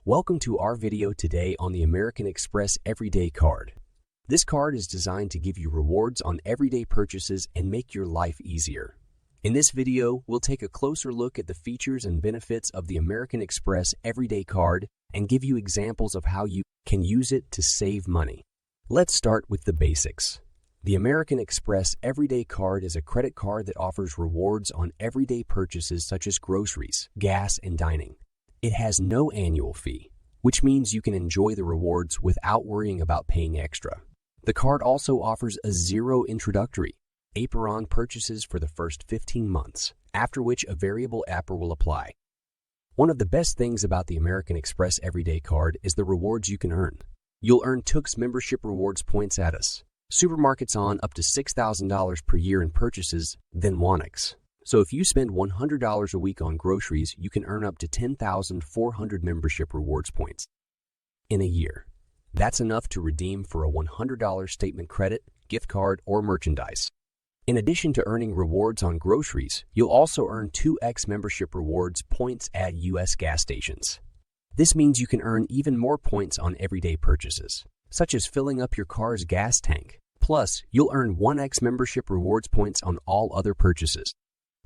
Welcome to our video today on the American Express Everyday Card. This card is designed to give you rewards on everyday purchases and make your life easier. In this video, we'll take a closer look at the features and benefits of the American Express Everyday Card and give you examples of how you can use it to save money. Let's start with the basics. The American Express Everyday Card is a credit card that offers rewards on everyday purchases such as groceries, gas, and dining. It has no annual fee, which means you can enjoy the rewards without worrying about paying extra. The card also offers a zero introductory APR purchases for the first 15 months, after which a variable APR will apply. One of the best things about the American Express Everyday Card is the rewards you can earn. You'll earn TUC's membership rewards points at us. Supermarkets on up to $6,000 per year in purchases, then Amex. So if you spend $100 a week on groceries, you can earn up to 10,400 membership rewards points in a year. That's enough to redeem for a $100 statement credit, gift card, or merchandise. In addition to earning rewards on groceries, you'll also earn 2x membership rewards points at U.S. gas stations. This means you can earn even more points on everyday purchases, such as filling up your car's gas tank. Plus, you'll earn 1x membership rewards points on all other purchases.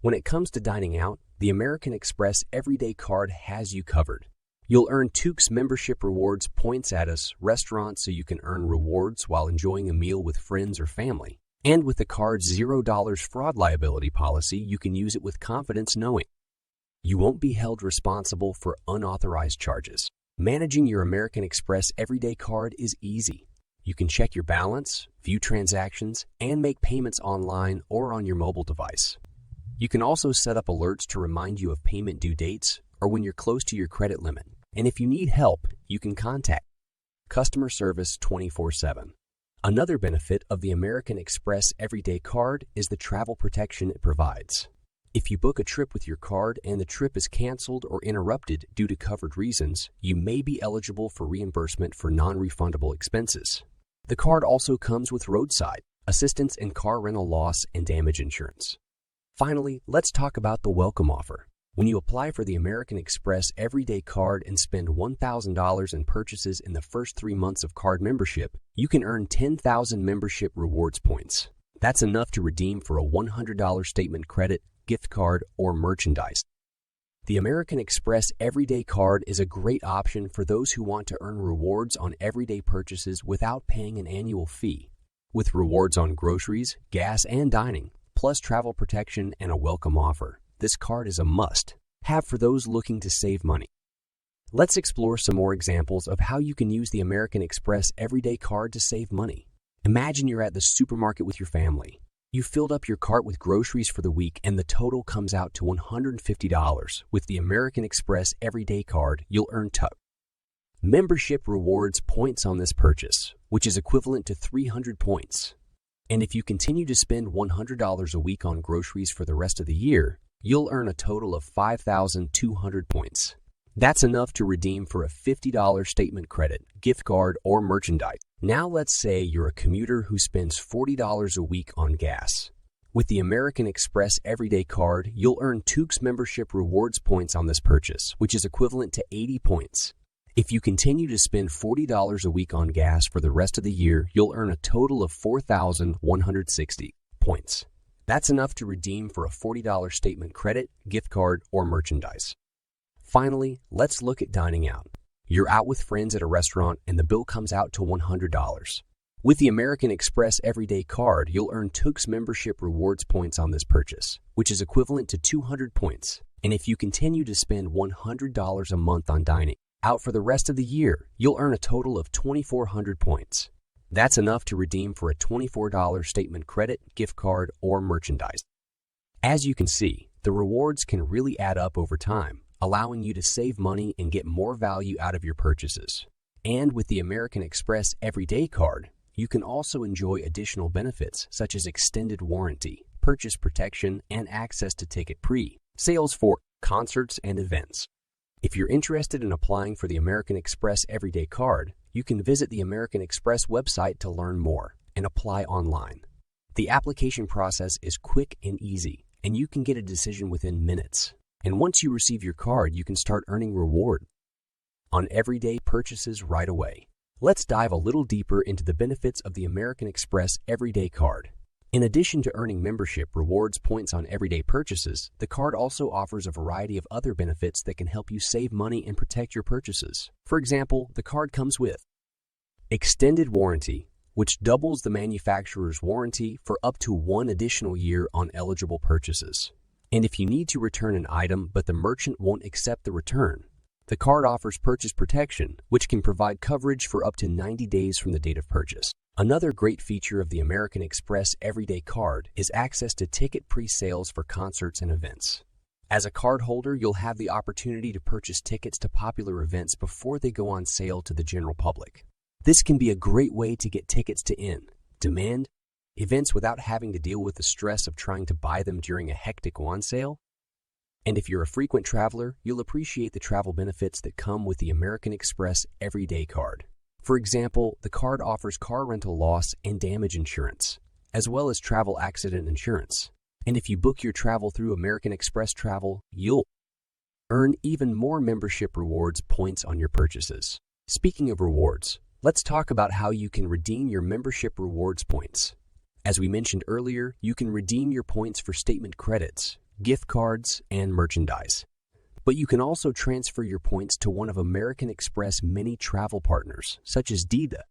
When it comes to dining out, the American Express Everyday Card has you covered. You'll earn TUC's membership rewards points at us restaurants so you can earn rewards while enjoying a meal with friends or family. And with the card's $0 fraud liability policy, you can use it with confidence knowing you won't be held responsible for unauthorized charges. Managing your American Express Everyday Card is easy. You can check your balance, view transactions, and make payments online or on your mobile device. You can also set up alerts to remind you of payment due dates or when you're close to your credit limit. And if you need help, you can contact customer service 24/7. Another benefit of the American Express Everyday Card is the travel protection it provides. If you book a trip with your card and the trip is canceled or interrupted due to covered reasons, you may be eligible for reimbursement for non-refundable expenses. The card also comes with roadside assistance and car rental loss and damage insurance. Finally, let's talk about the welcome offer. When you apply for the American Express Everyday Card and spend $1,000 in purchases in the first 3 months of card membership, you can earn 10,000 membership rewards points. That's enough to redeem for a $100 statement credit, gift card, or merchandise. The American Express Everyday Card is a great option for those who want to earn rewards on everyday purchases without paying an annual fee. With rewards on groceries, gas, and dining, plus travel protection and a welcome offer, this card is a must-have for those looking to save money. Let's explore some more examples of how you can use the American Express Everyday Card to save money. Imagine you're at the supermarket with your family. You filled up your cart with groceries for the week and the total comes out to $150. With the American Express Everyday Card, you'll earn TUC membership rewards points on this purchase, which is equivalent to 300 points. And if you continue to spend $100 a week on groceries for the rest of the year, you'll earn a total of 5,200 points. That's enough to redeem for a $50 statement credit, gift card, or merchandise. Now let's say you're a commuter who spends $40 a week on gas. With the American Express Everyday Card, you'll earn TUC's membership rewards points on this purchase, which is equivalent to 80 points. If you continue to spend $40 a week on gas for the rest of the year, you'll earn a total of 4,160 points. That's enough to redeem for a $40 statement credit, gift card, or merchandise. Finally, let's look at dining out. You're out with friends at a restaurant and the bill comes out to $100. With the American Express Everyday Card, you'll earn TUC's membership rewards points on this purchase, which is equivalent to 200 points. And if you continue to spend $100 a month on dining out for the rest of the year, you'll earn a total of 2,400 points. That's enough to redeem for a $24 statement credit, gift card, or merchandise. As you can see, the rewards can really add up over time, allowing you to save money and get more value out of your purchases. And with the American Express Everyday Card, you can also enjoy additional benefits such as extended warranty, purchase protection, and access to ticket pre-sales for concerts and events. If you're interested in applying for the American Express Everyday Card, you can visit the American Express website to learn more and apply online. The application process is quick and easy, and you can get a decision within minutes. And once you receive your card, you can start earning reward. on everyday purchases right away. Let's dive a little deeper into the benefits of the American Express Everyday Card. In addition to earning membership rewards points on everyday purchases, the card also offers a variety of other benefits that can help you save money and protect your purchases. For example, the card comes with extended warranty, which doubles the manufacturer's warranty for up to 1 additional year on eligible purchases. And if you need to return an item but the merchant won't accept the return, the card offers purchase protection, which can provide coverage for up to 90 days from the date of purchase. Another great feature of the American Express Everyday Card is access to ticket pre-sales for concerts and events. As a card holder, you'll have the opportunity to purchase tickets to popular events before they go on sale to the general public. This can be a great way to get tickets to in-demand events without having to deal with the stress of trying to buy them during a hectic on sale. And if you're a frequent traveler, you'll appreciate the travel benefits that come with the American Express Everyday Card. For example, the card offers car rental loss and damage insurance, as well as travel accident insurance. And if you book your travel through American Express Travel, you'll earn even more membership rewards points on your purchases. Speaking of rewards, let's talk about how you can redeem your membership rewards points. As we mentioned earlier, you can redeem your points for statement credits, gift cards, and merchandise. But you can also transfer your points to one of American Express many travel partners, such as Dida,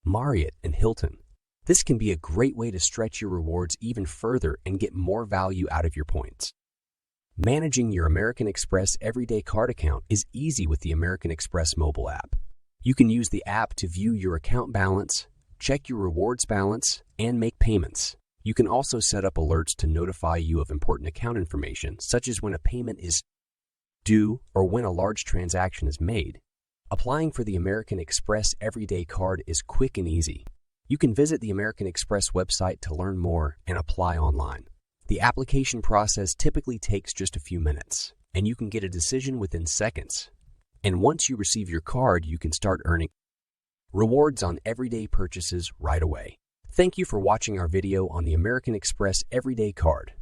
Marriott, and Hilton. This can be a great way to stretch your rewards even further and get more value out of your points. Managing your American Express Everyday Card account is easy with the American Express mobile app. You can use the app to view your account balance, check your rewards balance, and make payments. You can also set up alerts to notify you of important account information, such as when a payment is due or when a large transaction is made. Applying for the American Express Everyday Card is quick and easy. You can visit the American Express website to learn more and apply online. The application process typically takes just a few minutes, and you can get a decision within seconds. And once you receive your card, you can start earning rewards on everyday purchases right away. Thank you for watching our video on the American Express Everyday Card.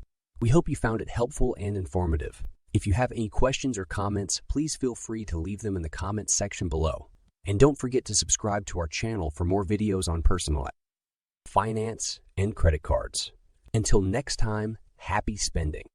We hope you found it helpful and informative. If you have any questions or comments, please feel free to leave them in the comments section below. And don't forget to subscribe to our channel for more videos on personal finance and credit cards. Until next time, happy spending.